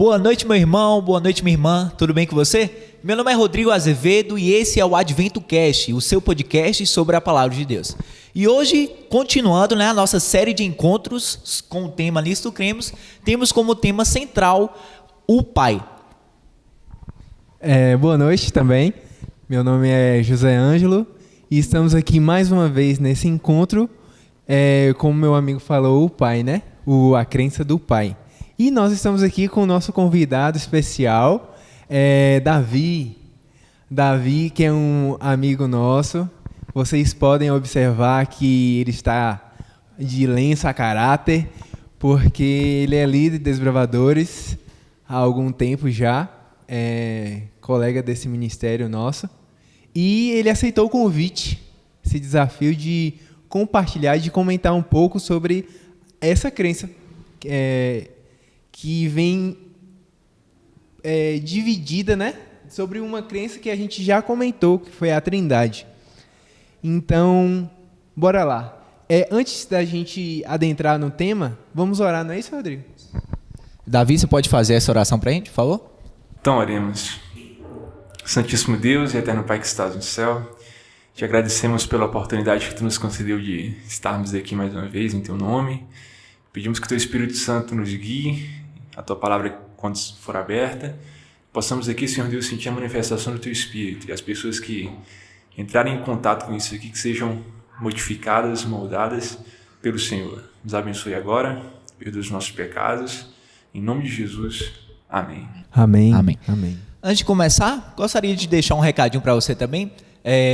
Boa noite, meu irmão, boa noite, minha irmã, tudo bem com você? Meu nome é Rodrigo Azevedo e esse é o Advento Cast, o seu podcast sobre a Palavra de Deus. E hoje, continuando a nossa série de encontros com o tema Nisto Cremos, temos como tema central o Pai. Boa noite também, meu nome é José Ângelo e estamos aqui mais uma vez nesse encontro, como meu amigo falou, o Pai, né? A crença do Pai. E nós estamos aqui com o nosso convidado especial, Davi. Davi, que é um amigo nosso. Vocês podem observar que ele está de lenço a caráter, porque ele é líder de desbravadores há algum tempo já, colega desse ministério nosso. E ele aceitou o convite, esse desafio de compartilhar, de comentar um pouco sobre essa crença que vem dividida, né, sobre uma crença que a gente já comentou, que foi a Trindade. Então, bora lá. Antes da gente adentrar no tema, vamos orar, não é isso, Rodrigo? Davi, você pode fazer essa oração para a gente, por favor? Então, oremos. Santíssimo Deus e eterno Pai que estás no céu, te agradecemos pela oportunidade que tu nos concedeu de estarmos aqui mais uma vez em teu nome. Pedimos que o teu Espírito Santo nos guie, a tua palavra, quando for aberta, possamos aqui, Senhor Deus, sentir a manifestação do teu Espírito e as pessoas que entrarem em contato com isso aqui, que sejam modificadas, moldadas pelo Senhor. Nos abençoe agora, perdoa os nossos pecados, em nome de Jesus, amém. Amém. Amém. Amém. Antes de começar, gostaria de deixar um recadinho para você também.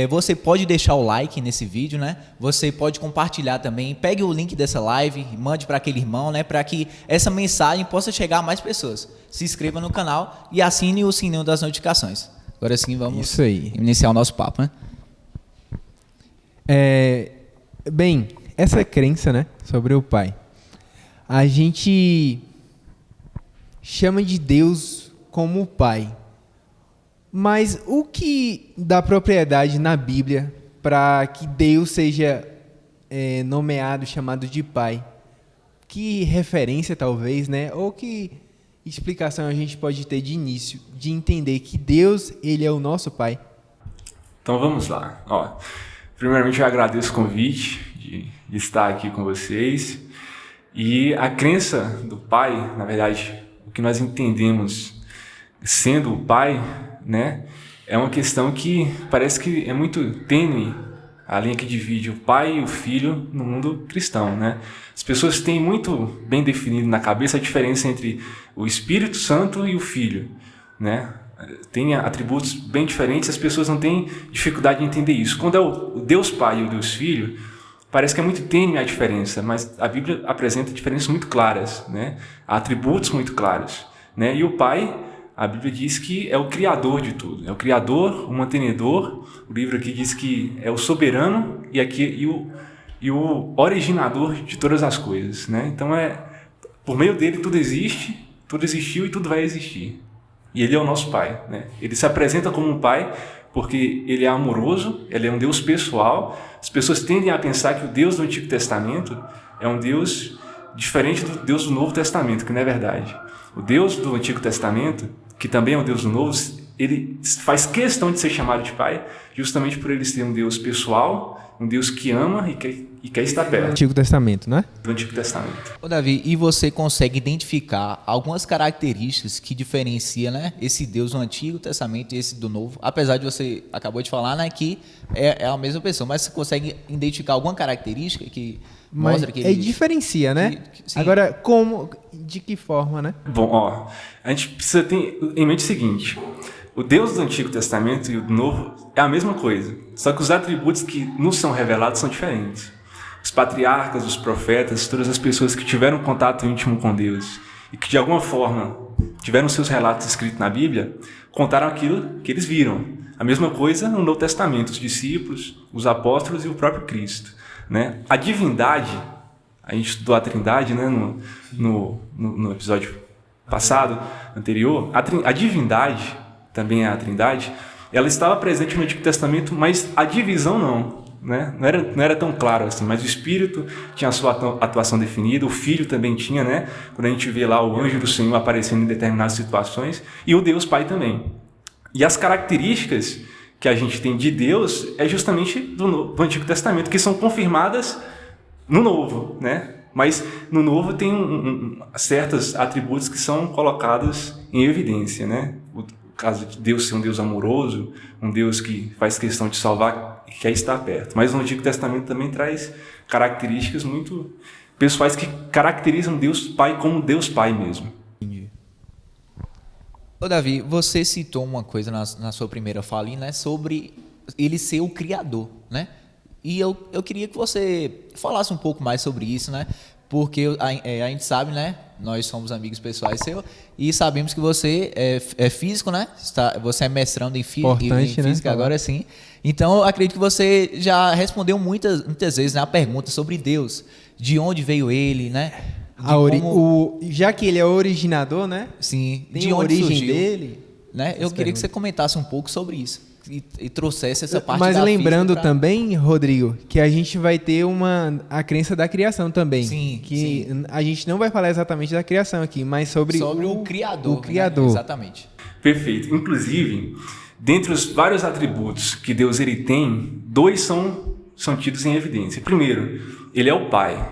Você pode deixar o like nesse vídeo, né? Você pode compartilhar também. Pegue o link dessa live e mande para aquele irmão, né? Para que essa mensagem possa chegar a mais pessoas. Se inscreva no canal e assine o sininho das notificações. Agora sim, vamos iniciar o nosso papo, né? Bem, essa crença, né, sobre o Pai, a gente chama de Deus como o Pai. Mas o que dá propriedade na Bíblia para que Deus seja nomeado, chamado de Pai? Que referência, talvez, né? Ou que explicação a gente pode ter de início, de entender que Deus, Ele é o nosso Pai? Então vamos lá. Primeiramente eu agradeço o convite de estar aqui com vocês. E a crença do Pai, na verdade, o que nós entendemos sendo o Pai, né, é uma questão que parece que é muito tênue, a linha que divide o pai e o filho no mundo cristão, né? As pessoas têm muito bem definido na cabeça a diferença entre o Espírito Santo e o Filho, né? Tem atributos bem diferentes, as pessoas não têm dificuldade de entender isso. Quando é o Deus Pai e o Deus Filho, parece que é muito tênue a diferença, mas a Bíblia apresenta diferenças muito claras, né? Há atributos muito claros, né? E o Pai, a Bíblia diz que é o Criador de tudo, é o Criador, o mantenedor. O livro aqui diz que é o soberano e o originador de todas as coisas, né? Então, por meio dele tudo existe, tudo existiu e tudo vai existir. E ele é o nosso Pai, né? Ele se apresenta como um Pai porque ele é amoroso, ele é um Deus pessoal. As pessoas tendem a pensar que o Deus do Antigo Testamento é um Deus diferente do Deus do Novo Testamento, que não é verdade. O Deus do Antigo Testamento, que também é o Deus do Novo, ele faz questão de ser chamado de Pai, justamente por ele ser um Deus pessoal, um Deus que ama e quer estar perto. Antigo Testamento, né? Do Antigo Testamento. Ô Davi, e você consegue identificar algumas características que diferenciam, né, esse Deus do Antigo Testamento e esse do Novo? Apesar de você acabou de falar, né, que é a mesma pessoa, mas você consegue identificar alguma característica que mostra que ele diferencia, né? Agora, como, de que forma, né? Bom, a gente precisa ter em mente o seguinte: o Deus do Antigo Testamento e o do Novo é a mesma coisa, só que os atributos que nos são revelados são diferentes. Os patriarcas, os profetas, todas as pessoas que tiveram contato íntimo com Deus e que de alguma forma tiveram seus relatos escritos na Bíblia, contaram aquilo que eles viram. A mesma coisa no Novo Testamento, os discípulos, os apóstolos e o próprio Cristo, né? A divindade, a gente estudou a Trindade, né, no episódio passado, anterior. A divindade, também é a Trindade, ela estava presente no Antigo Testamento, mas a divisão não. né? Não era tão claro assim, mas o Espírito tinha a sua atuação definida, o Filho também tinha, né? Quando a gente vê lá o anjo do Senhor aparecendo em determinadas situações, e o Deus Pai também. E as características que a gente tem de Deus é justamente do Antigo Testamento, que são confirmadas no Novo, né? Mas no Novo tem certos atributos que são colocados em evidência, né? O caso de Deus ser um Deus amoroso, um Deus que faz questão de salvar e quer estar perto. Mas o Antigo Testamento também traz características muito pessoais que caracterizam Deus Pai como Deus Pai mesmo. Ô Davi, você citou uma coisa na sua primeira fala, né, sobre ele ser o Criador, né? E eu queria que você falasse um pouco mais sobre isso, né? Porque a gente sabe, né? Nós somos amigos pessoais seus e sabemos que você é físico, né? Você é mestrando em física, né? Agora sim. Então, eu acredito que você já respondeu muitas vezes, né, a pergunta sobre Deus. De onde veio ele, né? Já que ele é originador, né? Sim. Tem de a onde origem surgiu, dele. né? Eu queria que você comentasse um pouco sobre isso. E trouxesse essa parte Mas da lembrando física também, Rodrigo, que a gente vai ter a crença da criação também. Sim, que sim. A gente não vai falar exatamente da criação aqui, mas sobre o Criador. O Criador. Né? Exatamente. Perfeito. Inclusive, dentre os vários atributos que Deus ele tem, 2 são tidos em evidência. Primeiro, ele é o Pai.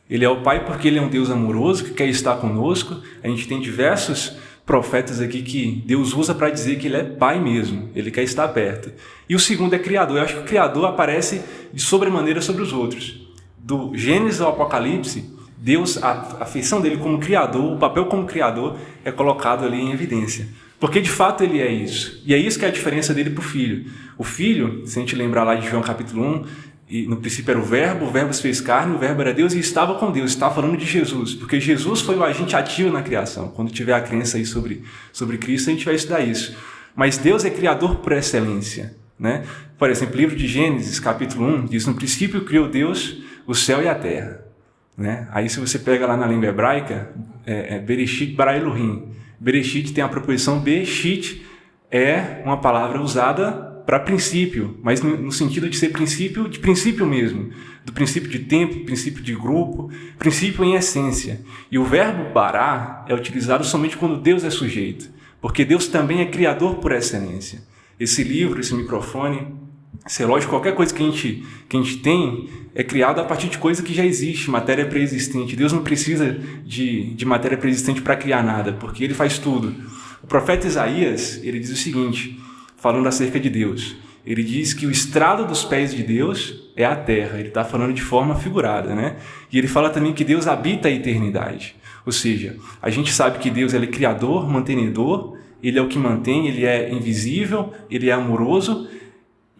Ele é o Pai porque ele é um Deus amoroso que quer estar conosco. A gente tem diversos profetas aqui que Deus usa para dizer que ele é Pai mesmo, ele quer estar perto. E o segundo é Criador. Eu acho que o Criador aparece de sobremaneira sobre os outros. Do Gênesis ao Apocalipse, Deus, a feição dele como Criador, o papel como Criador é colocado ali em evidência. Porque de fato ele é isso. E é isso que é a diferença dele para o Filho. O Filho, se a gente lembrar lá de João capítulo 1, e no princípio era o Verbo se fez carne, o Verbo era Deus e estava com Deus. Estava falando de Jesus, porque Jesus foi o agente ativo na criação. Quando tiver a crença aí sobre Cristo, a gente vai estudar isso. Mas Deus é Criador por excelência, né? Por exemplo, o livro de Gênesis, capítulo 1, diz: no princípio criou Deus o céu e a terra, né? Aí se você pega lá na língua hebraica, Bereshit bara Elohim. Bereshit tem a preposição Beshit, é uma palavra usada para princípio, mas no sentido de ser princípio mesmo, do princípio de tempo, princípio de grupo, princípio em essência. E o verbo bará é utilizado somente quando Deus é sujeito, porque Deus também é criador por excelência. Esse livro, esse microfone, esse relógio, qualquer coisa que a gente tem é criado a partir de coisa que já existe, matéria pré-existente. Deus não precisa de matéria pré-existente para criar nada, porque ele faz tudo. O profeta Isaías, ele diz o seguinte, falando acerca de Deus. Ele diz que o estrado dos pés de Deus é a terra. Ele está falando de forma figurada, né? E ele fala também que Deus habita a eternidade. Ou seja, a gente sabe que Deus ele é criador, mantenedor, ele é o que mantém, ele é invisível, ele é amoroso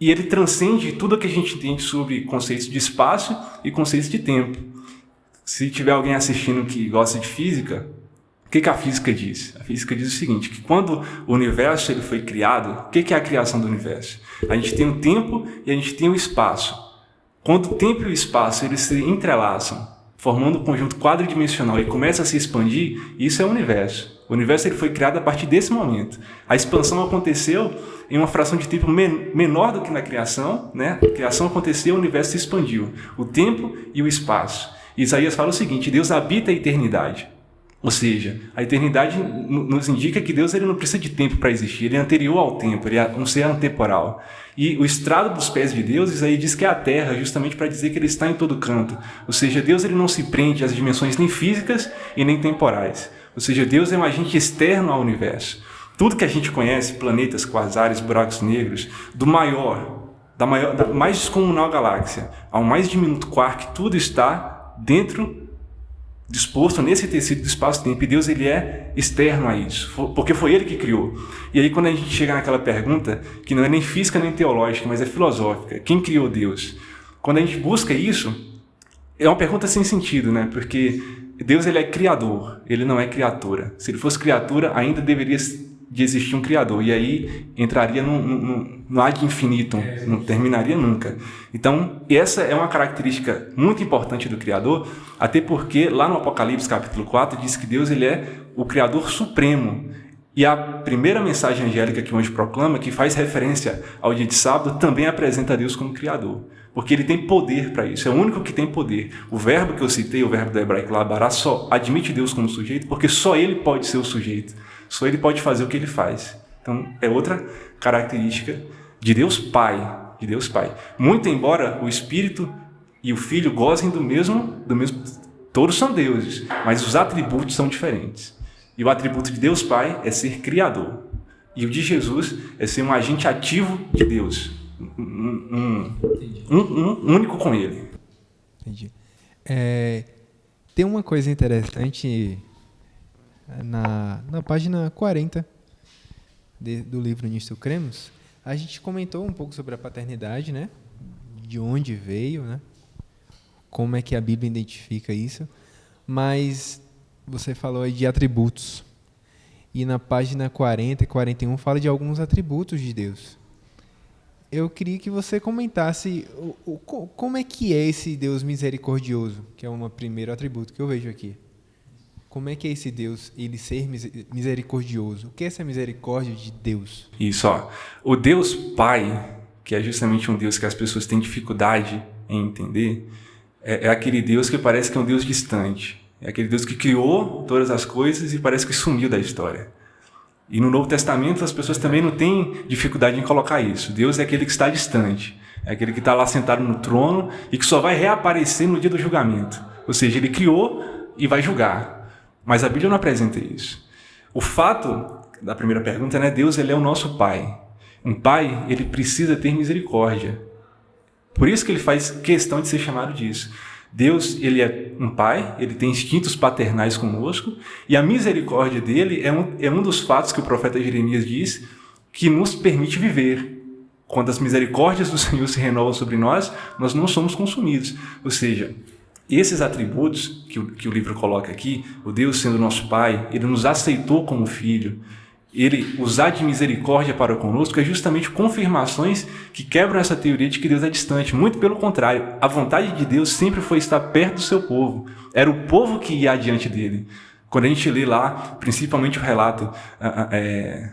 e ele transcende tudo o que a gente entende sobre conceitos de espaço e conceitos de tempo. Se tiver alguém assistindo que gosta de física, o que a física diz? A física diz o seguinte, que quando o universo ele foi criado, o que é a criação do universo? A gente tem o tempo e a gente tem o espaço. Quando o tempo e o espaço eles se entrelaçam, formando um conjunto quadridimensional e começa a se expandir, isso é o universo. O universo ele foi criado a partir desse momento. A expansão aconteceu em uma fração de tempo menor do que na criação, né? A criação aconteceu, o universo se expandiu. O tempo e o espaço. Isaías fala o seguinte, Deus habita a eternidade. Ou seja, a eternidade nos indica que Deus ele não precisa de tempo para existir, ele é anterior ao tempo, ele é um ser antemporal. E o estrado dos pés de Deus, Isaías diz que é a terra, justamente para dizer que ele está em todo canto. Ou seja, Deus ele não se prende às dimensões nem físicas e nem temporais. Ou seja, Deus é um agente externo ao universo. Tudo que a gente conhece, planetas, quasares, buracos negros, da mais descomunal galáxia ao mais diminuto quark, tudo está disposto nesse tecido do espaço-tempo, e Deus ele é externo a isso, porque foi ele que criou. E aí quando a gente chega naquela pergunta, que não é nem física nem teológica, mas é filosófica, quem criou Deus? Quando a gente busca isso, é uma pergunta sem sentido, né? Porque Deus ele é criador, ele não é criatura. Se ele fosse criatura, ainda deveria de existir um criador, e aí entraria no ad infinitum, não terminaria nunca. Então, essa é uma característica muito importante do Criador, até porque lá no Apocalipse capítulo 4 diz que Deus ele é o Criador supremo, E a primeira mensagem angélica que o anjo proclama, que faz referência ao dia de sábado, também apresenta a Deus como Criador. Porque ele tem poder para isso, é o único que tem poder. O verbo que eu citei, o verbo do hebraico labará, só admite Deus como sujeito, porque só ele pode ser o sujeito. Só ele pode fazer o que ele faz. Então, é outra característica de Deus Pai. De Deus Pai. Muito embora o Espírito e o Filho gozem do mesmo, todos são deuses, mas os atributos são diferentes. E o atributo de Deus Pai é ser Criador. E o de Jesus é ser um agente ativo de Deus. Único com Ele. Entendi. Tem uma coisa interessante na página 40 do livro Nisto Cremos. A gente comentou um pouco sobre a paternidade, né? De onde veio, né? Como é que a Bíblia identifica isso. Mas você falou aí de atributos. E na página 40 e 41 fala de alguns atributos de Deus. Eu queria que você comentasse como é que é esse Deus misericordioso, que é um primeiro atributo que eu vejo aqui. Como é que é esse Deus, ele ser misericordioso? O que é essa misericórdia de Deus? Isso, ó. O Deus Pai, que é justamente um Deus que as pessoas têm dificuldade em entender, é aquele Deus que parece que é um Deus distante. É aquele Deus que criou todas as coisas e parece que sumiu da história. E no Novo Testamento as pessoas também não têm dificuldade em colocar isso. Deus é aquele que está distante. É aquele que está lá sentado no trono e que só vai reaparecer no dia do julgamento. Ou seja, ele criou e vai julgar. Mas a Bíblia não apresenta isso. O fato da primeira pergunta, né? Deus, ele é o nosso Pai. Um pai, ele precisa ter misericórdia. Por isso que ele faz questão de ser chamado disso. Deus, ele é um pai, ele tem instintos paternais conosco, e a misericórdia dele é um dos fatos que o profeta Jeremias diz que nos permite viver. Quando as misericórdias do Senhor se renovam sobre nós, nós não somos consumidos. Ou seja, esses atributos que o livro coloca aqui, o Deus sendo nosso pai, ele nos aceitou como filho, ele usar de misericórdia para conosco é justamente confirmações que quebram essa teoria de que Deus é distante. Muito pelo contrário, a vontade de Deus sempre foi estar perto do seu povo. Era o povo que ia adiante dele. Quando a gente lê lá, principalmente o relato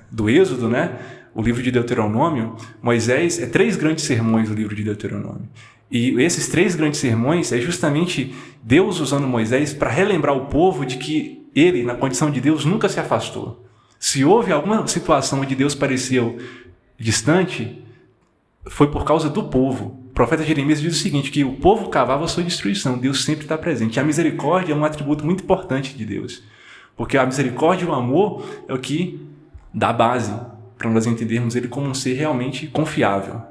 do Êxodo, né? O livro de Deuteronômio, Moisés, 3 grandes sermões do livro de Deuteronômio. E esses 3 grandes sermões é justamente Deus usando Moisés para relembrar o povo de que ele, na condição de Deus, nunca se afastou. Se houve alguma situação onde Deus pareceu distante, foi por causa do povo. O profeta Jeremias diz o seguinte, que o povo cavava a sua destruição, Deus sempre está presente. E a misericórdia é um atributo muito importante de Deus, porque a misericórdia e o amor é o que dá base para nós entendermos ele como um ser realmente confiável.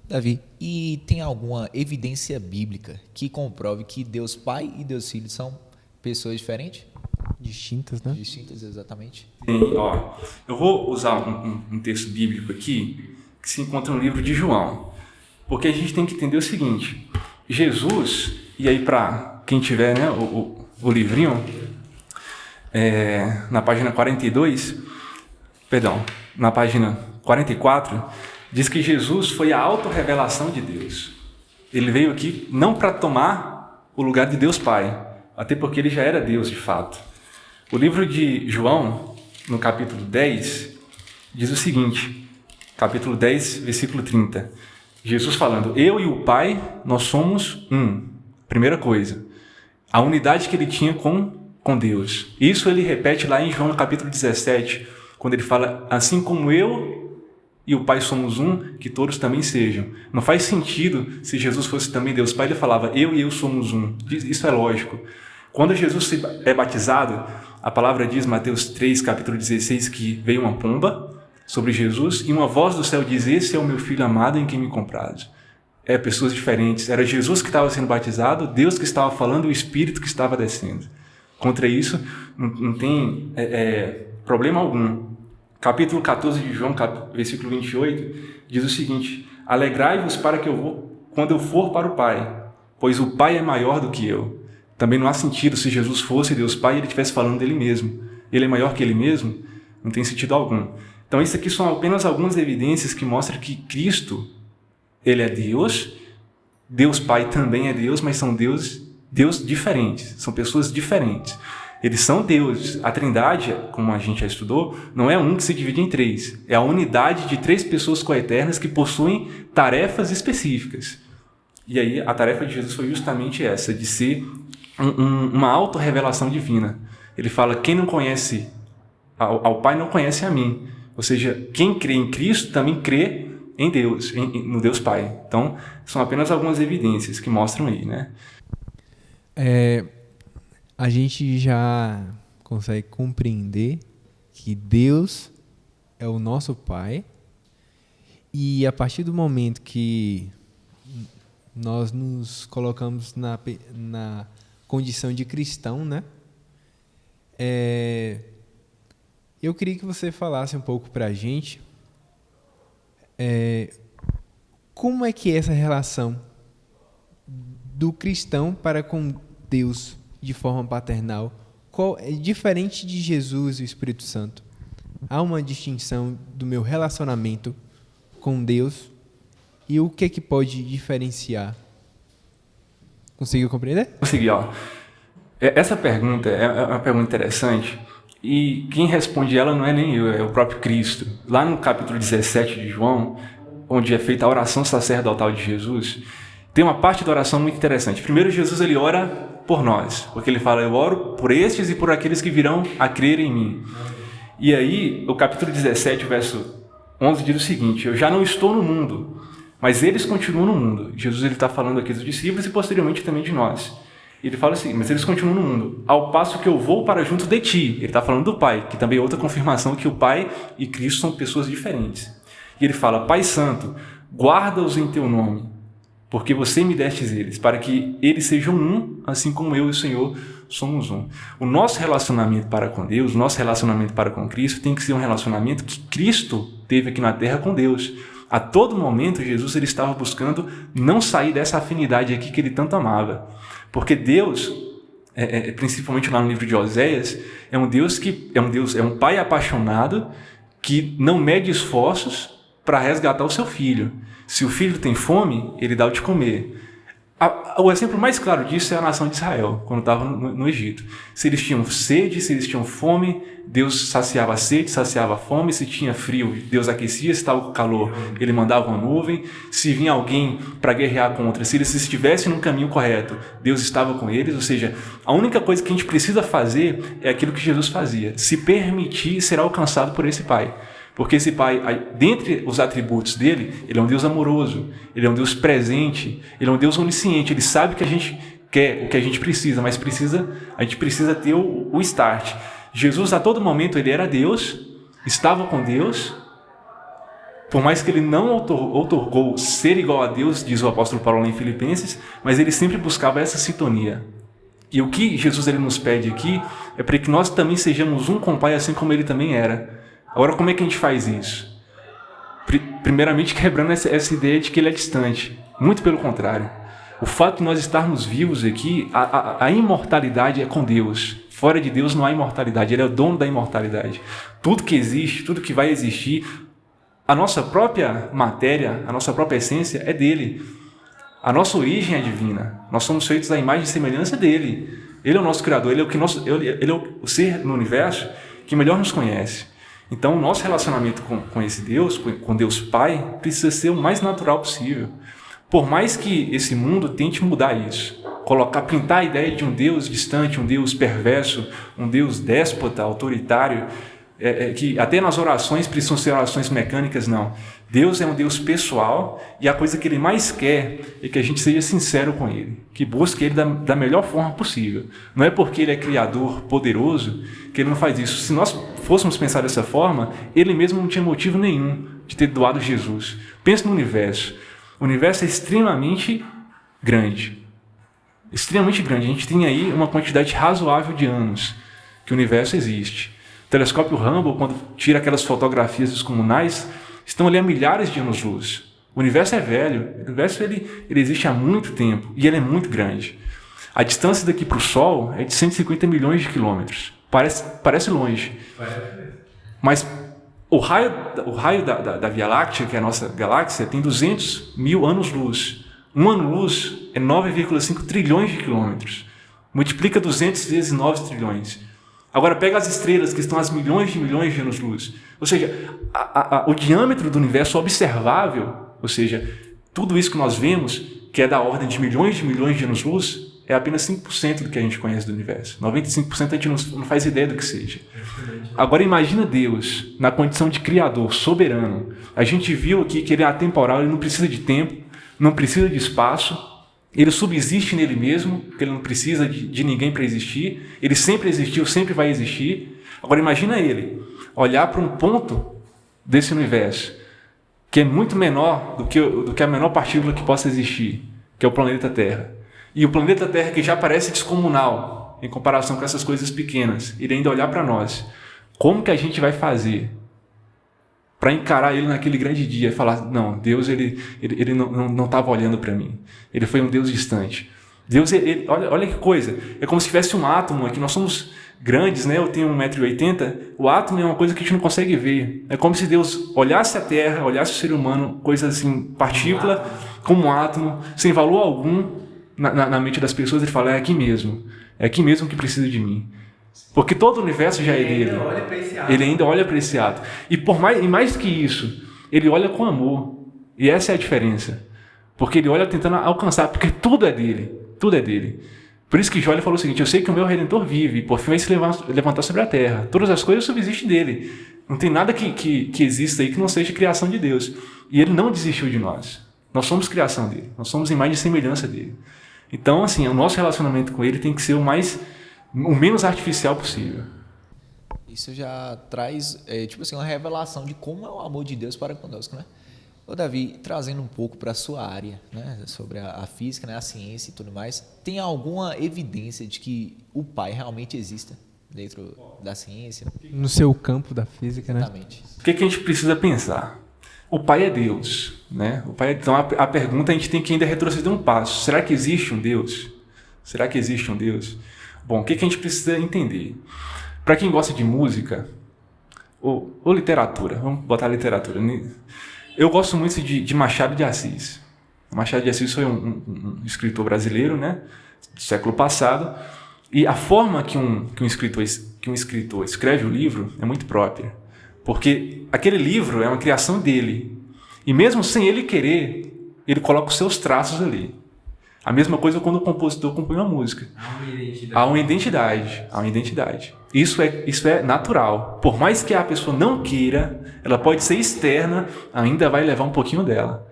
Davi, e tem alguma evidência bíblica que comprove que Deus Pai e Deus Filho são pessoas diferentes? Distintas, né? Distintas, exatamente. Sim, ó, eu vou usar um texto bíblico aqui que se encontra no livro de João, porque a gente tem que entender o seguinte, Jesus, e aí para quem tiver, né, o livrinho, na página 42, perdão, na página 44, diz que Jesus foi a autorrevelação de Deus. Ele veio aqui não para tomar o lugar de Deus Pai, até porque ele já era Deus de fato. O livro de João, no capítulo 10, diz o seguinte, capítulo 10, versículo 30. Jesus falando, eu e o Pai, nós somos um. Primeira coisa, a unidade que ele tinha com Deus. Isso ele repete lá em João, capítulo 17, quando ele fala, assim como eu e o Pai somos um, que todos também sejam. Não faz sentido, se Jesus fosse também Deus Pai, ele falava, eu e eu somos um. Isso é lógico. Quando Jesus é batizado, a palavra diz, Mateus 3, capítulo 16, que veio uma pomba sobre Jesus e uma voz do céu diz, esse é o meu filho amado em quem me comprazo. Pessoas diferentes. Era Jesus que estava sendo batizado, Deus que estava falando e o Espírito que estava descendo. Contra isso, não tem problema algum. Capítulo 14 de João, versículo 28, diz o seguinte, alegrai-vos para que eu vou, quando eu for para o Pai, pois o Pai é maior do que eu. Também não há sentido se Jesus fosse Deus Pai e ele estivesse falando dele mesmo. Ele é maior que ele mesmo? Não tem sentido algum. Então, isso aqui são apenas algumas evidências que mostram que Cristo, ele é Deus, Deus Pai também é Deus, mas são Deus diferentes, são pessoas diferentes. Eles são Deus. A Trindade, como a gente já estudou, não é um que se divide em três. É a unidade de três pessoas coeternas que possuem tarefas específicas. E aí a tarefa de Jesus foi justamente essa, de ser uma autorrevelação divina. Ele fala, quem não conhece ao Pai não conhece a mim. Ou seja, quem crê em Cristo também crê em Deus, no Deus Pai. Então, são apenas algumas evidências que mostram aí, né? A gente já consegue compreender que Deus é o nosso Pai, e a partir do momento que nós nos colocamos na condição de cristão, né? Eu queria que você falasse um pouco para a gente como é que é essa relação do cristão para com Deus de forma paternal, é diferente de Jesus e o Espírito Santo. Há uma distinção do meu relacionamento com Deus, e o que é que pode diferenciar? Conseguiu compreender? Consegui, ó. Essa pergunta é uma pergunta interessante, e quem responde ela não é nem eu, é o próprio Cristo. Lá no capítulo 17 de João, onde é feita a oração sacerdotal de Jesus, tem uma parte da oração muito interessante. Primeiro, Jesus ele ora por nós, porque ele fala, eu oro por estes e por aqueles que virão a crer em mim. E aí, o capítulo 17, verso 11 diz o seguinte, eu já não estou no mundo, mas eles continuam no mundo. Jesus está falando aqui dos discípulos e posteriormente também de nós. Ele fala assim, mas eles continuam no mundo, ao passo que eu vou para junto de ti. Ele está falando do Pai, que também é outra confirmação que o Pai e Cristo são pessoas diferentes. E ele fala, Pai Santo, guarda-os em teu nome, porque você me destes eles, para que eles sejam um, assim como eu e o Senhor somos um. O nosso relacionamento para com Deus, o nosso relacionamento para com Cristo tem que ser um relacionamento que Cristo teve aqui na terra com Deus. A todo momento, Jesus ele estava buscando não sair dessa afinidade aqui que ele tanto amava. Porque Deus, principalmente lá no livro de Oséias, é um pai apaixonado que não mede esforços para resgatar o seu filho. Se o filho tem fome, ele dá o de comer. O exemplo mais claro disso é a nação de Israel, quando estava no Egito. Se eles tinham sede, se eles tinham fome, Deus saciava a sede, saciava a fome. Se tinha frio, Deus aquecia. Se estava com calor, ele mandava uma nuvem. Se vinha alguém para guerrear contra, se eles estivessem no caminho correto, Deus estava com eles. Ou seja, a única coisa que a gente precisa fazer é aquilo que Jesus fazia. Se permitir ser alcançado por esse Pai. Porque esse Pai, dentre os atributos dele, ele é um Deus amoroso, ele é um Deus presente, ele é um Deus onisciente, ele sabe o que a gente quer, o que a gente precisa, mas a gente precisa ter o start. Jesus, a todo momento, ele era Deus, estava com Deus, por mais que ele não outorgou ser igual a Deus, diz o apóstolo Paulo em Filipenses, mas ele sempre buscava essa sintonia. E o que Jesus ele nos pede aqui é para que nós também sejamos um com o Pai, assim como ele também era. Agora, como é que a gente faz isso? Primeiramente, quebrando essa ideia de que ele é distante. Muito pelo contrário. O fato de nós estarmos vivos aqui, a imortalidade é com Deus. Fora de Deus não há imortalidade. Ele é o dono da imortalidade. Tudo que existe, tudo que vai existir, a nossa própria matéria, a nossa própria essência é dele. A nossa origem é divina. Nós somos feitos à imagem e semelhança dele. Ele é o nosso Criador. Ele é o ser no universo que melhor nos conhece. Então, o nosso relacionamento com esse Deus, com Deus Pai, precisa ser o mais natural possível. Por mais que esse mundo tente mudar isso, pintar a ideia de um Deus distante, um Deus perverso, um Deus déspota, autoritário, que até nas orações precisam ser orações mecânicas, não. Deus é um Deus pessoal e a coisa que Ele mais quer é que a gente seja sincero com Ele, que busque Ele da melhor forma possível. Não é porque Ele é Criador poderoso que Ele não faz isso. Se nós fôssemos pensar dessa forma, Ele mesmo não tinha motivo nenhum de ter doado Jesus. Pense no universo. O universo é extremamente grande. Extremamente grande. A gente tem aí uma quantidade razoável de anos que o universo existe. O telescópio Hubble, quando tira aquelas fotografias descomunais, estão ali há milhares de anos-luz. O universo é velho, o universo ele existe há muito tempo e ele é muito grande. A distância daqui para o Sol é de 150 milhões de quilômetros. Parece longe. Mas o raio da Via Láctea, que é a nossa galáxia, tem 200 mil anos-luz. Um ano-luz é 9,5 trilhões de quilômetros. Multiplica 200 vezes 9 trilhões. Agora pega as estrelas que estão a milhões de anos-luz. Ou seja, o diâmetro do universo observável, ou seja, tudo isso que nós vemos, que é da ordem de milhões de anos-luz, é apenas 5% do que a gente conhece do universo. 95% a gente não faz ideia do que seja. Agora imagina Deus na condição de Criador, soberano. A gente viu aqui que ele é atemporal, ele não precisa de tempo, não precisa de espaço, ele subsiste nele mesmo, porque ele não precisa de ninguém para existir, ele sempre existiu, sempre vai existir. Agora imagina ele olhar para um ponto desse universo, que é muito menor do que a menor partícula que possa existir, que é o planeta Terra. E o planeta Terra, que já parece descomunal em comparação com essas coisas pequenas, ele ainda olhar para nós. Como que a gente vai fazer para encarar ele naquele grande dia e falar, não, Deus ele não estava olhando para mim. Ele foi um Deus distante. Deus, olha que coisa, é como se tivesse um átomo aqui, nós somos grandes, né? Eu tenho 1,80 m, o átomo é uma coisa que a gente não consegue ver. É como se Deus olhasse a Terra, olhasse o ser humano, coisa assim, partícula, como um átomo, sem valor algum, na mente das pessoas, ele fala, é aqui mesmo que precisa de mim. Porque todo o universo já é dele. Ele ainda olha para esse ato. E mais do que isso, ele olha com amor. E essa é a diferença. Porque ele olha tentando alcançar, porque tudo é dele. Tudo é dele. Por isso que Jó falou o seguinte, eu sei que o meu Redentor vive, e por fim vai se levantar sobre a terra. Todas as coisas subsistem dele. Não tem nada que exista aí que não seja criação de Deus. E ele não desistiu de nós. Nós somos criação dele. Nós somos imagem e semelhança dele. Então, assim, o nosso relacionamento com ele tem que ser o menos artificial possível. Isso já traz, uma revelação de como é o amor de Deus para conosco, né? Ô Davi, trazendo um pouco para a sua área, né, sobre a física, né, a ciência e tudo mais, tem alguma evidência de que o Pai realmente exista dentro da ciência? No seu campo da física, né? Exatamente. O que a gente precisa pensar? O Pai é Deus, né? Então a pergunta a gente tem que ainda retroceder um passo. Será que existe um Deus? Será que existe um Deus? Bom, o que a gente precisa entender? Para quem gosta de música ou literatura, vamos botar literatura. Eu gosto muito de Machado de Assis. Machado de Assis foi um escritor brasileiro, né? Do século passado. E a forma que um escritor escreve o livro é muito própria. Porque aquele livro é uma criação dele. E mesmo sem ele querer, ele coloca os seus traços ali. A mesma coisa quando o compositor compõe uma música. Há uma identidade. Isso é natural. Por mais que a pessoa não queira, ela pode ser externa, ainda vai levar um pouquinho dela.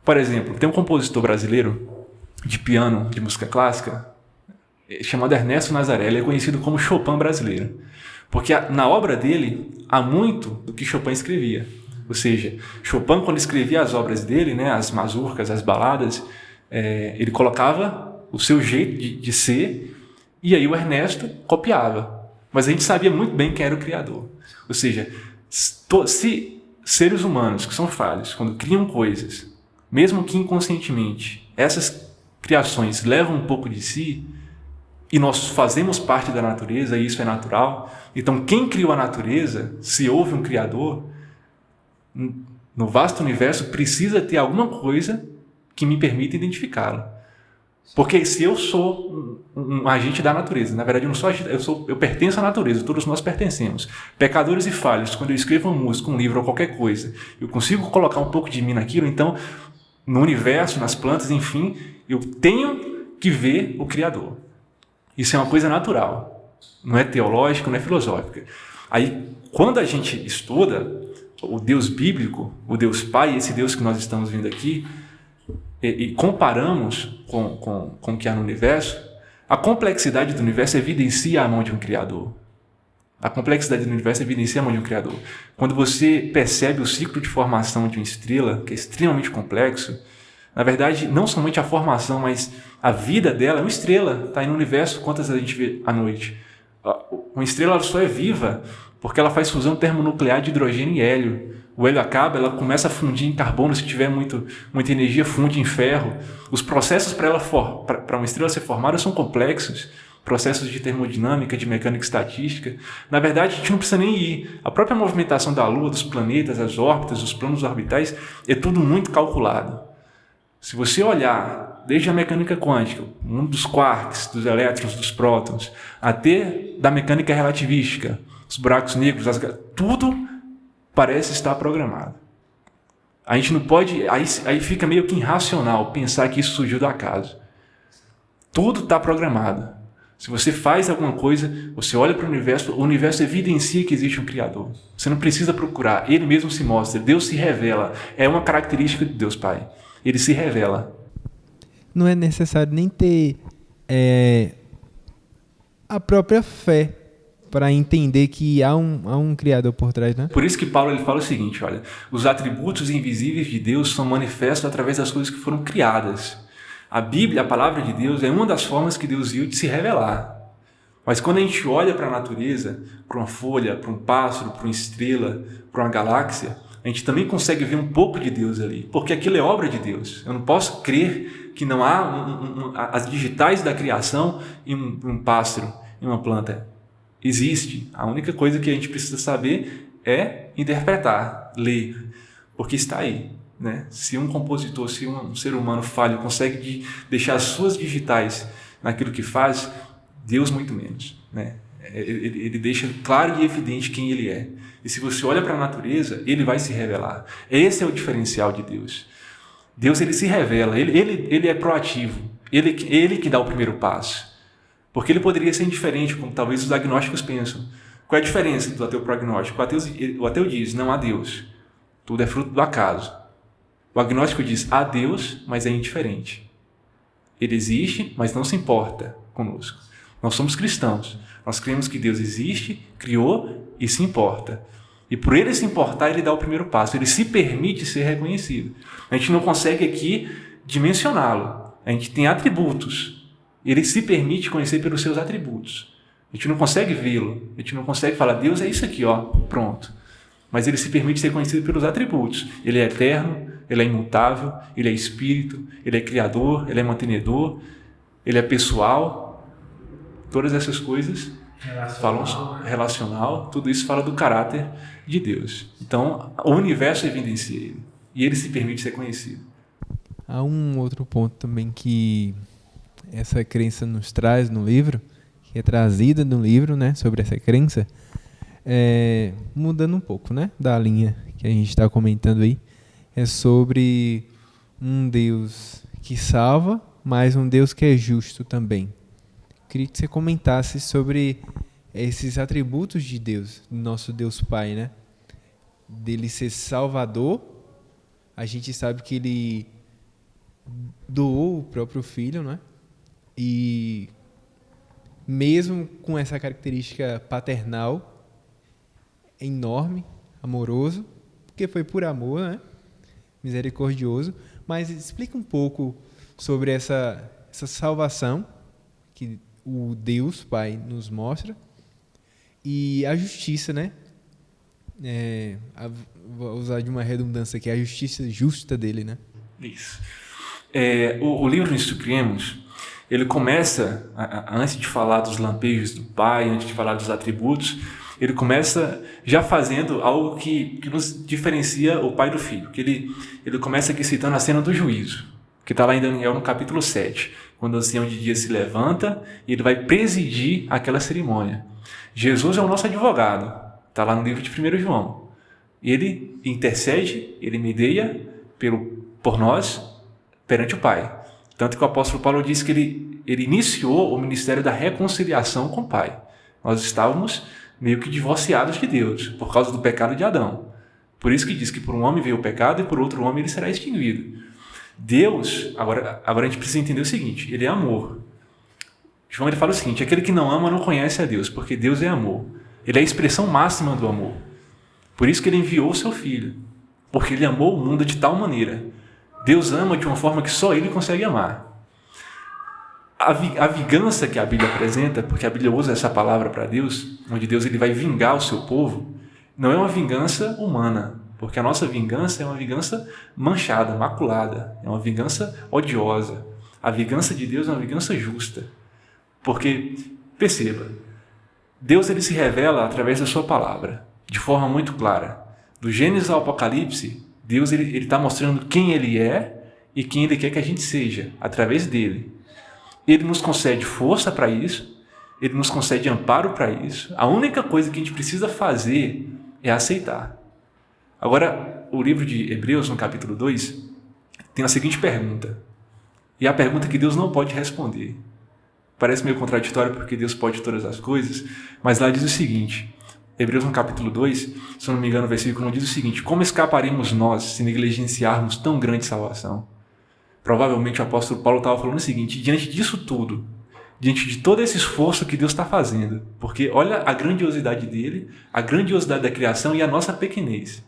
Por exemplo, tem um compositor brasileiro de piano, de música clássica, chamado Ernesto Nazaré. Ele é conhecido como Chopin brasileiro. Porque na obra dele há muito do que Chopin escrevia. Ou seja, Chopin, quando escrevia as obras dele, né, as mazurcas, as baladas, ele colocava o seu jeito de ser, e aí o Ernesto copiava. Mas a gente sabia muito bem quem era o criador. Ou seja, se seres humanos que são falhos, quando criam coisas, mesmo que inconscientemente, essas criações levam um pouco de si, e nós fazemos parte da natureza, e isso é natural. Então, quem criou a natureza, se houve um criador, no vasto universo, precisa ter alguma coisa que me permita identificá-lo. Porque se eu sou um agente da natureza, na verdade eu não sou agente, eu pertenço à natureza, todos nós pertencemos. Pecadores e falhos, quando eu escrevo uma música, um livro ou qualquer coisa, eu consigo colocar um pouco de mim naquilo, então, no universo, nas plantas, enfim, eu tenho que ver o Criador. Isso é uma coisa natural, não é teológica, não é filosófica. Aí, quando a gente estuda o Deus bíblico, o Deus Pai, esse Deus que nós estamos vendo aqui, e comparamos com o que há no universo, a complexidade do universo evidencia a mão de um Criador. A complexidade do universo evidencia a mão de um Criador. Quando você percebe o ciclo de formação de uma estrela, que é extremamente complexo, na verdade, não somente a formação, mas a vida dela é uma estrela. Está aí no universo, quantas a gente vê à noite? Uma estrela só é viva porque ela faz fusão termonuclear de hidrogênio e hélio. O hélio acaba, ela começa a fundir em carbono, se tiver muita energia, funde em ferro. Os processos para uma estrela ser formada são complexos. Processos de termodinâmica, de mecânica estatística. Na verdade, a gente não precisa nem ir. A própria movimentação da Lua, dos planetas, as órbitas, os planos orbitais, é tudo muito calculado. Se você olhar desde a mecânica quântica, o mundo dos quarks, dos elétrons, dos prótons, até da mecânica relativística, os buracos negros, tudo parece estar programado. A gente não pode... Aí fica meio que irracional pensar que isso surgiu do acaso. Tudo está programado. Se você faz alguma coisa, você olha para o universo evidencia que existe um Criador. Você não precisa procurar, Ele mesmo se mostra, Deus se revela. É uma característica de Deus Pai. Ele se revela. Não é necessário nem ter a própria fé para entender que há um Criador por trás, né? Por isso que Paulo ele fala o seguinte, olha, os atributos invisíveis de Deus são manifestos através das coisas que foram criadas. A Bíblia, a palavra de Deus, é uma das formas que Deus viu de se revelar. Mas quando a gente olha para a natureza, para uma folha, para um pássaro, para uma estrela, para uma galáxia, a gente também consegue ver um pouco de Deus ali, porque aquilo é obra de Deus. Eu não posso crer que não há as digitais da criação em um pássaro, em uma planta. Existe. A única coisa que a gente precisa saber é interpretar, ler, porque está aí. Né? Se um compositor, se um ser humano falho consegue deixar as suas digitais naquilo que faz, Deus muito menos. Né? Ele deixa claro e evidente quem Ele é. E se você olha para a natureza, Ele vai se revelar. Esse é o diferencial de Deus. Deus ele se revela, ele é proativo, ele que dá o primeiro passo. Porque ele poderia ser indiferente, como talvez os agnósticos pensam. Qual é a diferença do ateu prognóstico? O ateu diz, não há Deus. Tudo é fruto do acaso. O agnóstico diz, há Deus, mas é indiferente. Ele existe, mas não se importa conosco. Nós somos cristãos. Nós cremos que Deus existe, criou e se importa. E por ele se importar, ele dá o primeiro passo. Ele se permite ser reconhecido. A gente não consegue aqui dimensioná-lo. A gente tem atributos. Ele se permite conhecer pelos seus atributos. A gente não consegue vê-lo. A gente não consegue falar, Deus é isso aqui, ó, pronto. Mas ele se permite ser conhecido pelos atributos. Ele é eterno, ele é imutável, ele é espírito, ele é criador, ele é mantenedor, ele é pessoal. Todas essas coisas falam relacional, tudo isso fala do caráter de Deus. Então, o universo evidencia ele. E ele se permite ser conhecido. Há um outro ponto também que essa crença nos traz no livro, que é trazida no livro, né, sobre essa crença, mudando um pouco, né, da linha que a gente está comentando aí, é sobre um Deus que salva, mas um Deus que é justo também. Queria que você comentasse sobre esses atributos de Deus, do nosso Deus Pai, né, dele ser salvador. A gente sabe que ele doou o próprio filho, né? E mesmo com essa característica paternal enorme, amoroso, porque foi por amor, né? Misericordioso. Mas explica um pouco sobre essa salvação que o Deus Pai nos mostra e a justiça, né? Vou usar de uma redundância aqui, a justiça justa dele, né? Isso. O livro Instrucriemos, ele começa, antes de falar dos lampejos do Pai, antes de falar dos atributos, ele começa já fazendo algo que nos diferencia o Pai do Filho. Que ele começa aqui citando a cena do juízo, que está lá em Daniel no capítulo 7, quando o ancião de dia se levanta e ele vai presidir aquela cerimônia. Jesus é o nosso advogado, está lá no livro de 1 João. Ele intercede, ele medeia por nós perante o Pai. Tanto que o apóstolo Paulo diz que ele iniciou o ministério da reconciliação com o Pai. Nós estávamos meio que divorciados de Deus por causa do pecado de Adão. Por isso que diz que por um homem veio o pecado e por outro homem ele será extinguido. Deus, agora a gente precisa entender o seguinte, ele é amor. João ele fala o seguinte, aquele que não ama não conhece a Deus, porque Deus é amor. Ele é a expressão máxima do amor. Por isso que ele enviou o seu Filho, porque ele amou o mundo de tal maneira. Deus ama de uma forma que só ele consegue amar. A vingança que a Bíblia apresenta, porque a Bíblia usa essa palavra para Deus, onde Deus ele vai vingar o seu povo, não é uma vingança humana, porque a nossa vingança é uma vingança manchada, maculada, é uma vingança odiosa. A vingança de Deus é uma vingança justa. Porque, perceba, Deus ele se revela através da sua palavra, de forma muito clara. Do Gênesis ao Apocalipse, Deus ele está mostrando quem ele é e quem Ele quer que a gente seja, através dele. Ele nos concede força para isso, Ele nos concede amparo para isso. A única coisa que a gente precisa fazer é aceitar. Agora, o livro de Hebreus, no capítulo 2, tem a seguinte pergunta. E é a pergunta que Deus não pode responder. Parece meio contraditório porque Deus pode todas as coisas, mas lá diz o seguinte, Hebreus no capítulo 2, se eu não me engano o versículo 1 diz o seguinte, como escaparemos nós se negligenciarmos tão grande salvação? Provavelmente o apóstolo Paulo estava falando o seguinte, diante disso tudo, diante de todo esse esforço que Deus está fazendo, porque olha a grandiosidade dele, a grandiosidade da criação e a nossa pequenez.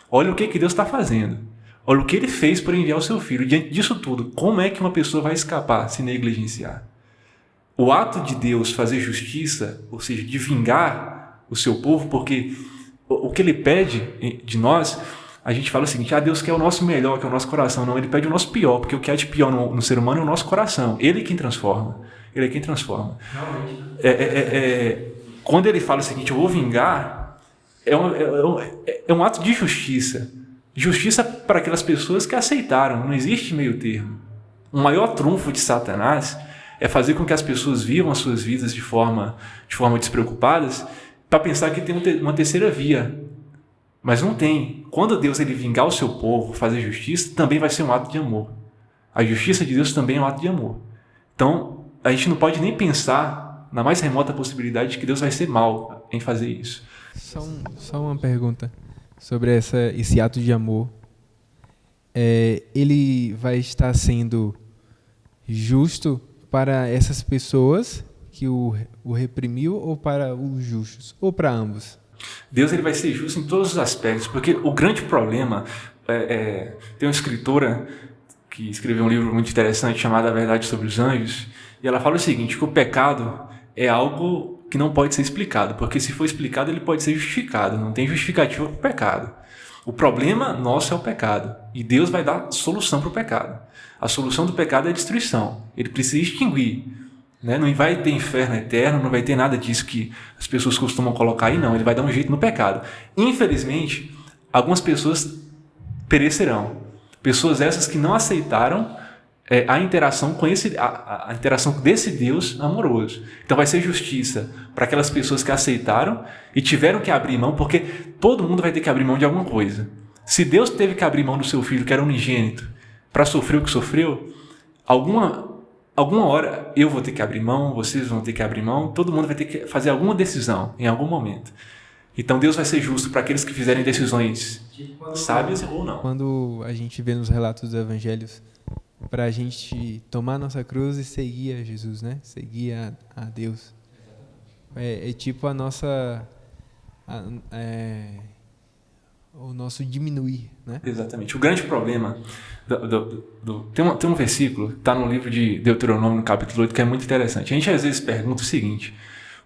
Olha o que Deus está fazendo. Olha o que ele fez para enviar o seu filho. Diante disso tudo, como é que uma pessoa vai escapar se negligenciar? O ato de Deus fazer justiça, ou seja, de vingar o seu povo, porque o que ele pede de nós, a gente fala o seguinte, Deus quer o nosso melhor, quer o nosso coração. Não, ele pede o nosso pior, porque o que há de pior no ser humano é o nosso coração. Ele é quem transforma. Ele é quem transforma. Quando ele fala o seguinte, eu vou vingar, é um ato de justiça. Justiça para aquelas pessoas que aceitaram. Não existe meio termo. O maior trunfo de Satanás é fazer com que as pessoas vivam as suas vidas de forma despreocupadas para pensar que tem uma terceira via. Mas não tem. Quando Deus ele vingar o seu povo, fazer justiça, também vai ser um ato de amor. A justiça de Deus também é um ato de amor. Então, a gente não pode nem pensar na mais remota possibilidade de que Deus vai ser mal em fazer isso. Só uma pergunta sobre esse ato de amor. Ele vai estar sendo justo para essas pessoas que o reprimiu ou para os justos? Ou para ambos? Deus ele vai ser justo em todos os aspectos, porque o grande problema... tem uma escritora que escreveu um livro muito interessante chamado A Verdade sobre os Anjos, e ela fala o seguinte, que o pecado é algo que não pode ser explicado, porque se for explicado ele pode ser justificado, não tem justificativa para o pecado. O problema nosso é o pecado, e Deus vai dar solução para o pecado. A solução do pecado é a destruição, ele precisa extinguir, né? Não vai ter inferno eterno, não vai ter nada disso que as pessoas costumam colocar aí, não, ele vai dar um jeito no pecado. Infelizmente, algumas pessoas perecerão, pessoas essas que não aceitaram a interação com a interação desse Deus amoroso. Então vai ser justiça para aquelas pessoas que aceitaram e tiveram que abrir mão, porque todo mundo vai ter que abrir mão de alguma coisa. Se Deus teve que abrir mão do seu filho, que era unigênito, para sofrer o que sofreu, alguma hora eu vou ter que abrir mão, vocês vão ter que abrir mão, todo mundo vai ter que fazer alguma decisão em algum momento. Então Deus vai ser justo para aqueles que fizerem decisões sábias ou não. Quando a gente vê nos relatos dos evangelhos, para a gente tomar nossa cruz e seguir a Jesus, né? Seguir a Deus. É tipo a nossa... o nosso diminuir, né? Exatamente. O grande problema... Tem um versículo, está no livro de Deuteronômio, no capítulo 8, que é muito interessante. A gente às vezes pergunta o seguinte,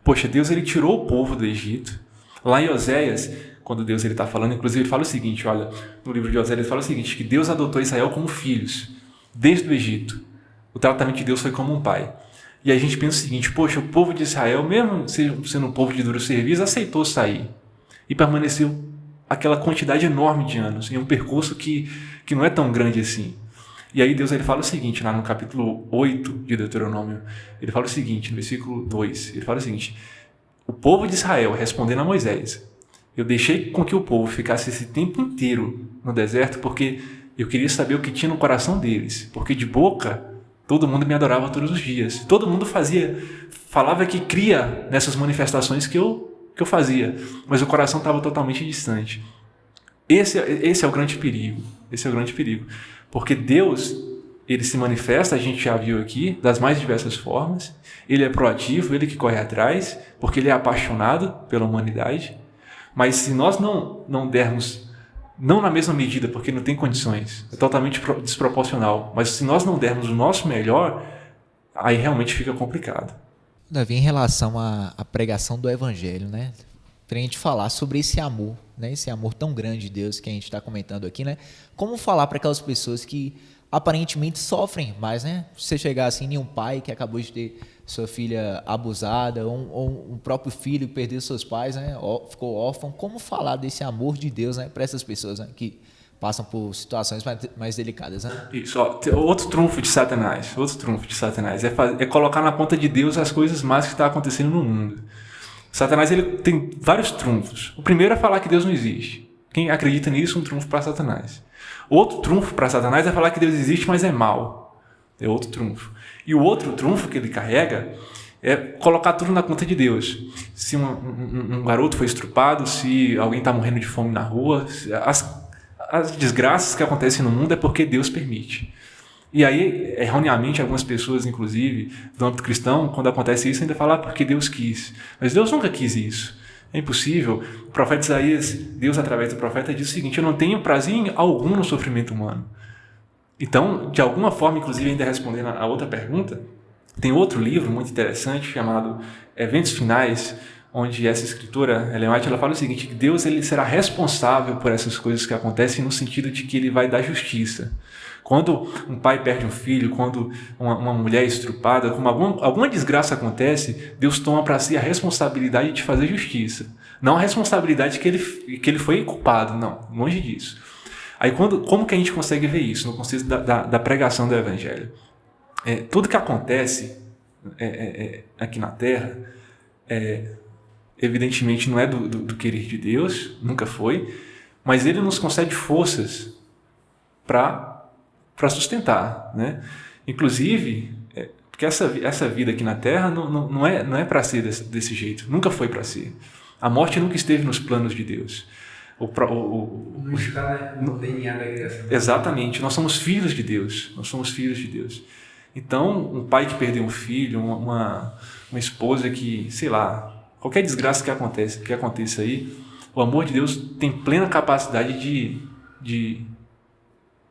poxa, Deus ele tirou o povo do Egito. Lá em Oséias, quando Deus está falando, inclusive ele fala o seguinte, olha, no livro de Oséias ele fala o seguinte, que Deus adotou Israel como filhos, desde o Egito. O tratamento de Deus foi como um pai. E a gente pensa o seguinte, poxa, o povo de Israel, mesmo sendo um povo de duro serviço, aceitou sair. E permaneceu aquela quantidade enorme de anos, em um percurso que não é tão grande assim. E aí Deus ele fala o seguinte, lá no capítulo 8 de Deuteronômio, ele fala o seguinte, no versículo 2, ele fala o seguinte, o povo de Israel respondendo a Moisés, eu deixei com que o povo ficasse esse tempo inteiro no deserto porque eu queria saber o que tinha no coração deles, porque de boca todo mundo me adorava todos os dias, todo mundo falava que cria nessas manifestações que eu fazia, mas o coração estava totalmente distante. Esse é o grande perigo, porque Deus, ele se manifesta, a gente já viu aqui, das mais diversas formas, ele é proativo, ele que corre atrás, porque ele é apaixonado pela humanidade, mas se nós não dermos, não na mesma medida, porque não tem condições, é totalmente desproporcional, mas se nós não dermos o nosso melhor, aí realmente fica complicado. Davi, em relação à pregação do evangelho, né? Para a gente falar sobre esse amor, né? Esse amor tão grande de Deus que a gente está comentando aqui, né? Como falar para aquelas pessoas que aparentemente sofrem mais, né? Você chegar assim em um pai que acabou de ter sua filha abusada, ou um próprio filho que perdeu seus pais, né? Ficou órfão. Como falar desse amor de Deus, né? Para essas pessoas, né? Que passam por situações mais delicadas, né? Isso, ó, outro trunfo de Satanás é colocar na conta de Deus as coisas más que estão acontecendo no mundo. Satanás ele tem vários trunfos. O primeiro é falar que Deus não existe. Quem acredita nisso, um trunfo para Satanás. Outro trunfo para Satanás é falar que Deus existe, mas é mal. É outro trunfo. E o outro trunfo que ele carrega é colocar tudo na conta de Deus. Se um garoto foi estrupado, se alguém está morrendo de fome na rua, as desgraças que acontecem no mundo é porque Deus permite. E aí, erroneamente, algumas pessoas, inclusive, do âmbito cristão, quando acontece isso, ainda falam porque Deus quis. Mas Deus nunca quis isso. É impossível. O profeta Isaías, Deus através do profeta, diz o seguinte: eu não tenho prazer algum no sofrimento humano. Então, de alguma forma, inclusive, ainda respondendo a outra pergunta, tem outro livro muito interessante chamado Eventos Finais, onde essa escritora, Ellen White, ela fala o seguinte, que Deus ele será responsável por essas coisas que acontecem no sentido de que ele vai dar justiça. Quando um pai perde um filho, quando uma mulher é estrupada, quando alguma desgraça acontece, Deus toma para si a responsabilidade de fazer justiça. Não a responsabilidade que ele foi culpado, não, longe disso. Aí como que a gente consegue ver isso no contexto da pregação do Evangelho? Tudo que acontece aqui na Terra, evidentemente não é do querer de Deus, nunca foi, mas Ele nos concede forças para sustentar, né? Inclusive, porque essa vida aqui na Terra não é para ser desse jeito, nunca foi para ser. A morte nunca esteve nos planos de Deus. Não está no DNA da criação. Exatamente, nós somos filhos de Deus, Então, um pai que perdeu um filho, uma esposa que, sei lá, qualquer desgraça que aconteça aí, o amor de Deus tem plena capacidade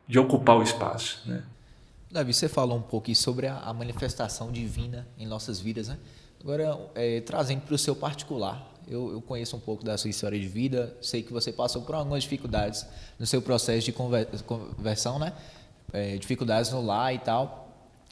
de ocupar o espaço, né? Davi, você falou um pouco sobre a manifestação divina em nossas vidas, né? Agora, trazendo para o seu particular, eu conheço um pouco da sua história de vida, sei que você passou por algumas dificuldades no seu processo de conversão, né? Dificuldades no lar e tal.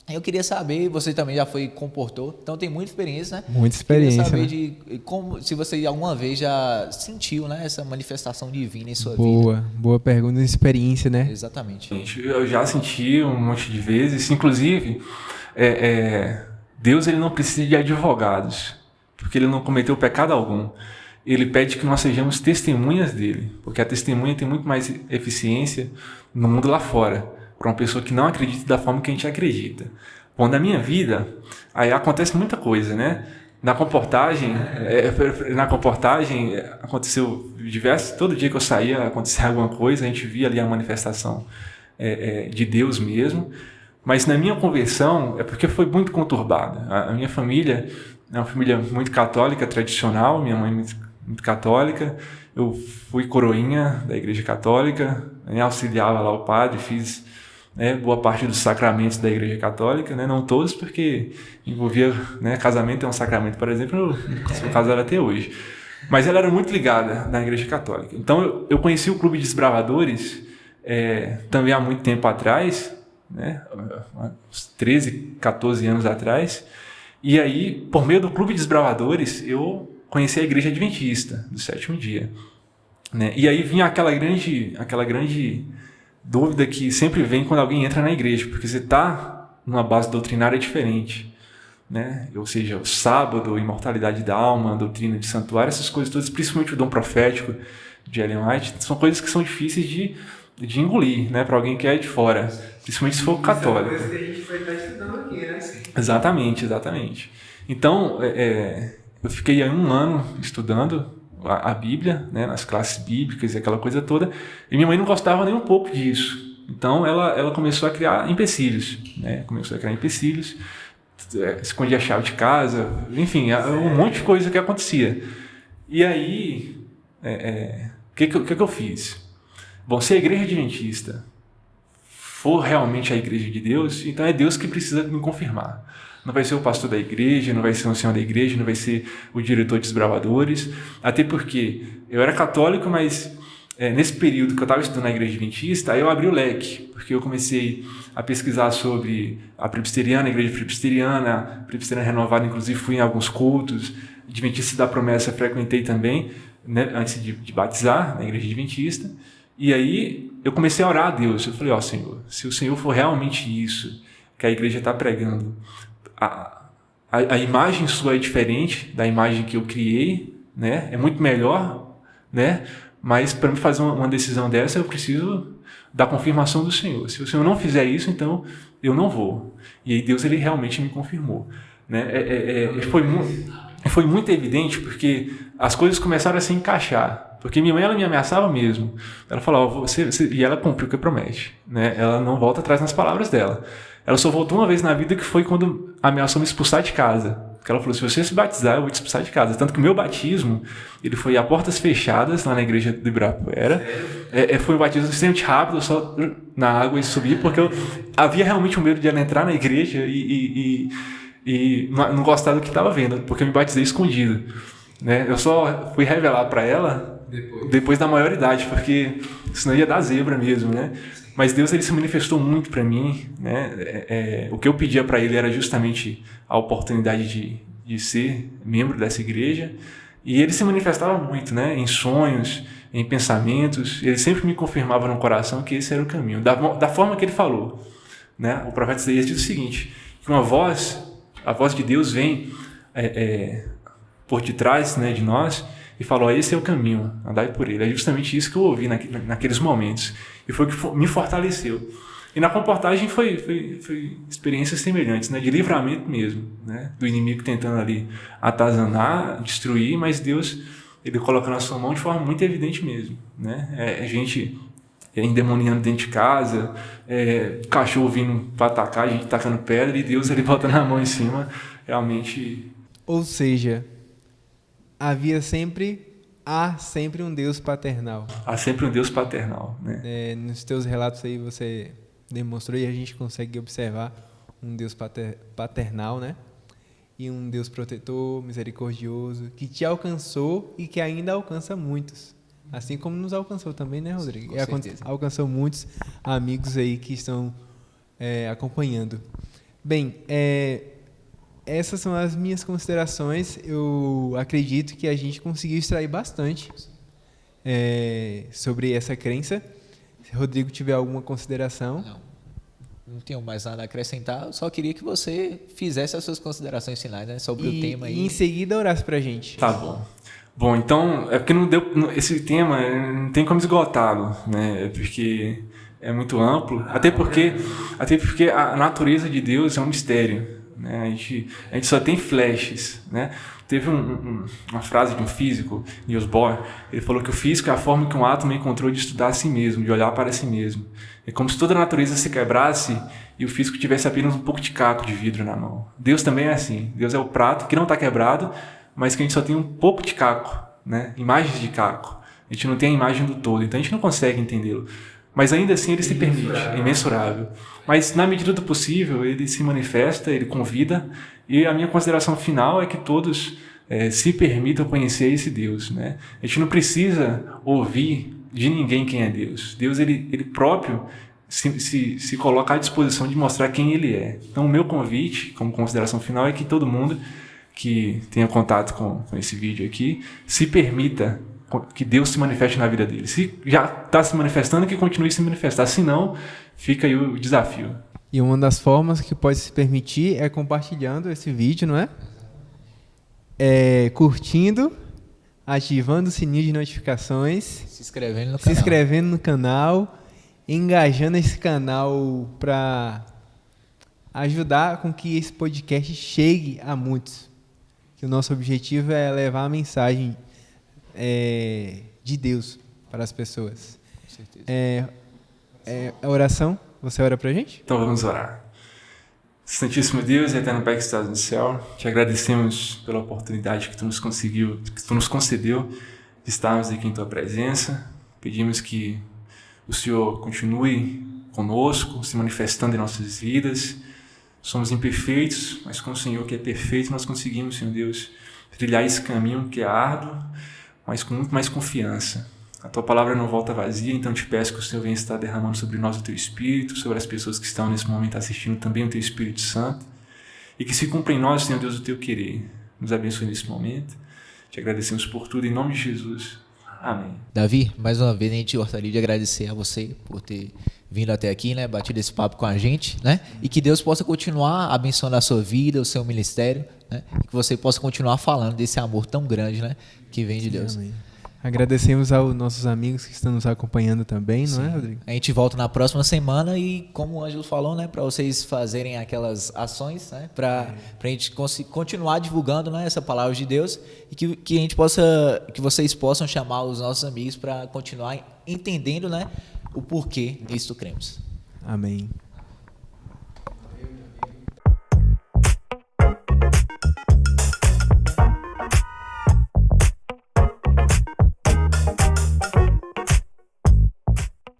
Eu queria saber, você também já foi comportou, então tem muita experiência, né? Muita experiência, queria saber né? de como, se você alguma vez já sentiu, né, essa manifestação divina em sua vida. Boa pergunta, experiência, né? Exatamente. Eu já senti um monte de vezes, inclusive, Deus ele não precisa de advogados, porque ele não cometeu pecado algum. Ele pede que nós sejamos testemunhas dele, porque a testemunha tem muito mais eficiência no mundo lá fora, para uma pessoa que não acredita da forma que a gente acredita. Bom, na minha vida, aí acontece muita coisa, né? Na comportagem aconteceu todo dia que eu saía acontecia alguma coisa, a gente via ali a manifestação de Deus mesmo, mas na minha conversão é porque foi muito conturbada. A minha família é uma família muito católica, tradicional, minha mãe muito católica, eu fui coroinha da Igreja Católica, auxiliava lá o padre, fiz boa parte dos sacramentos da Igreja Católica, né? Não todos, porque envolvia, né? Casamento é um sacramento, por exemplo, eu sou casado até hoje. Mas ela era muito ligada na Igreja Católica. Então eu conheci o Clube de Desbravadores também há muito tempo atrás, né? Uns 13, 14 anos atrás. E aí, por meio do Clube de Desbravadores, eu conheci a Igreja Adventista do Sétimo Dia, né? E aí vinha aquela grande dúvida que sempre vem quando alguém entra na igreja, porque você está numa base doutrinária diferente, né? Ou seja, o sábado, imortalidade da alma, a doutrina de santuário, essas coisas todas, principalmente o dom profético de Ellen White, são coisas que são difíceis de engolir, né? Para alguém que é de fora, principalmente se for católico. Isso é uma coisa que a gente vai estar estudando aqui, né? Exatamente. Então, eu fiquei aí 1 ano estudando a Bíblia, né, nas classes bíblicas e aquela coisa toda, e minha mãe não gostava nem um pouco disso. Então ela começou a criar empecilhos, né? Escondia a chave de casa, enfim, um monte de coisa que acontecia. E aí, o que eu fiz? Bom, se a Igreja Adventista for realmente a Igreja de Deus, então é Deus que precisa me confirmar. Não vai ser o pastor da igreja, não vai ser o ancião da igreja, não vai ser o diretor de desbravadores, até porque eu era católico, mas nesse período que eu estava estudando na Igreja Adventista, aí eu abri o leque, porque eu comecei a pesquisar sobre a presbiteriana, a Igreja presbiteriana renovada, inclusive fui em alguns cultos, Adventista da Promessa frequentei também, né, antes de batizar na Igreja Adventista, e aí eu comecei a orar a Deus. Eu falei, Senhor, se o Senhor for realmente isso que a igreja está pregando, a imagem sua é diferente da imagem que eu criei, né? É muito melhor, né? Mas para me fazer uma decisão dessa, eu preciso da confirmação do Senhor. Se o Senhor não fizer isso, então eu não vou. E aí Deus, ele realmente me confirmou, né? Foi muito evidente, porque as coisas começaram a se encaixar. Porque minha mãe, ela me ameaçava mesmo. Ela falava, e ela cumpriu o que promete, né? Ela não volta atrás nas palavras dela. Ela só voltou uma vez na vida, que foi quando ameaçou me expulsar de casa. Porque ela falou, se você se batizar, eu vou te expulsar de casa. Tanto que o meu batismo, ele foi a portas fechadas, lá na igreja do Ibirapuera. Foi um batismo extremamente rápido, só na água e subir, porque eu havia realmente um medo de ela entrar na igreja e não gostar do que estava vendo, porque eu me batizei escondido, né? Eu só fui revelar para ela depois da maioridade, porque senão ia dar zebra mesmo, né? Mas Deus, ele se manifestou muito para mim, né? O que eu pedia para ele era justamente a oportunidade de ser membro dessa igreja, e ele se manifestava muito, né? Em sonhos, em pensamentos. Ele sempre me confirmava no coração que esse era o caminho, da forma que ele falou, né? O profeta Isaías diz o seguinte, que a voz de Deus vem por detrás, né, de nós, e falou, esse é o caminho, andai por ele. É justamente isso que eu ouvi naqueles momentos. E foi o que me fortaleceu. E na comportagem foi experiências semelhantes, né, de livramento mesmo, né, do inimigo tentando ali atazanar, destruir, mas Deus, ele coloca na sua mão de forma muito evidente mesmo, né? A gente endemoniando dentro de casa, cachorro vindo para atacar, a gente tacando pedra, e Deus, ele bota na mão em cima, realmente. Ou seja, há sempre um Deus paternal. Há sempre um Deus paternal, né? Nos teus relatos aí você demonstrou, e a gente consegue observar um Deus paternal, né? E um Deus protetor, misericordioso, que te alcançou e que ainda alcança muitos. Assim como nos alcançou também, né, Rodrigo? Com certeza. Alcançou muitos amigos aí que estão acompanhando. Bem, essas são as minhas considerações. Eu acredito que a gente conseguiu extrair bastante sobre essa crença. Se o Rodrigo tiver alguma consideração. Não tenho mais nada a acrescentar. Eu só queria que você fizesse as suas considerações finais, né, sobre o tema aí. E em seguida orasse pra gente. Tá bom. Bom, então, é porque esse tema não tem como esgotá-lo, né? É porque é muito amplo, até porque a natureza de Deus é um mistério, né? A gente só tem flashes, né? Teve uma frase de um físico, Niels Bohr, ele falou que o físico é a forma que um átomo encontrou de estudar a si mesmo, de olhar para si mesmo. É como se toda a natureza se quebrasse e o físico tivesse apenas um pouco de caco de vidro na mão. Deus também é assim. Deus é o prato que não está quebrado, mas que a gente só tem um pouco de caco, né? Imagens de caco. A gente não tem a imagem do todo, então a gente não consegue entendê-lo. Mas ainda assim ele se permite, é imensurável. Mas na medida do possível ele se manifesta, ele convida, e a minha consideração final é que todos se permitam conhecer esse Deus, né? A gente não precisa ouvir de ninguém quem é Deus. Deus ele próprio se coloca à disposição de mostrar quem ele é. Então o meu convite, como consideração final, é que todo mundo que tenha contato com esse vídeo aqui, se permita que Deus se manifeste na vida dele. Se já está se manifestando, que continue se manifestar. Se não, fica aí o desafio. E uma das formas que pode se permitir é compartilhando esse vídeo, não é? Curtindo, ativando o sininho de notificações, Se inscrevendo no canal, engajando esse canal para ajudar com que esse podcast chegue a muitos. Que o nosso objetivo é levar a mensagem de Deus para as pessoas. Com certeza. A oração, você ora para a gente? Então vamos orar. Santíssimo Deus e eterno Pai que estás no céu, te agradecemos pela oportunidade que tu nos concedeu de estarmos aqui em tua presença. Pedimos que o Senhor continue conosco, se manifestando em nossas vidas. Somos imperfeitos, mas com o Senhor que é perfeito, nós conseguimos, Senhor Deus, trilhar esse caminho que é árduo, mas com muito mais confiança. A tua palavra não volta vazia, então te peço que o Senhor venha estar derramando sobre nós o teu Espírito, sobre as pessoas que estão nesse momento assistindo também o teu Espírito Santo, e que se cumpra em nós, Senhor Deus, o teu querer. Nos abençoe nesse momento. Te agradecemos por tudo, em nome de Jesus. Amém. Davi, mais uma vez a gente gostaria de agradecer a você por ter vindo até aqui, né, batido esse papo com a gente, né, e que Deus possa continuar abençoando a sua vida, o seu ministério, né, e que você possa continuar falando desse amor tão grande, né, que vem de Deus. Amém. Agradecemos aos nossos amigos que estão nos acompanhando também, não é, Rodrigo? A gente volta na próxima semana e, como o Ângelo falou, né, para vocês fazerem aquelas ações, né, para a gente continuar divulgando, né, essa palavra de Deus e que a gente possa, que vocês possam chamar os nossos amigos para continuar entendendo, né, o porquê nisto cremos. Amém.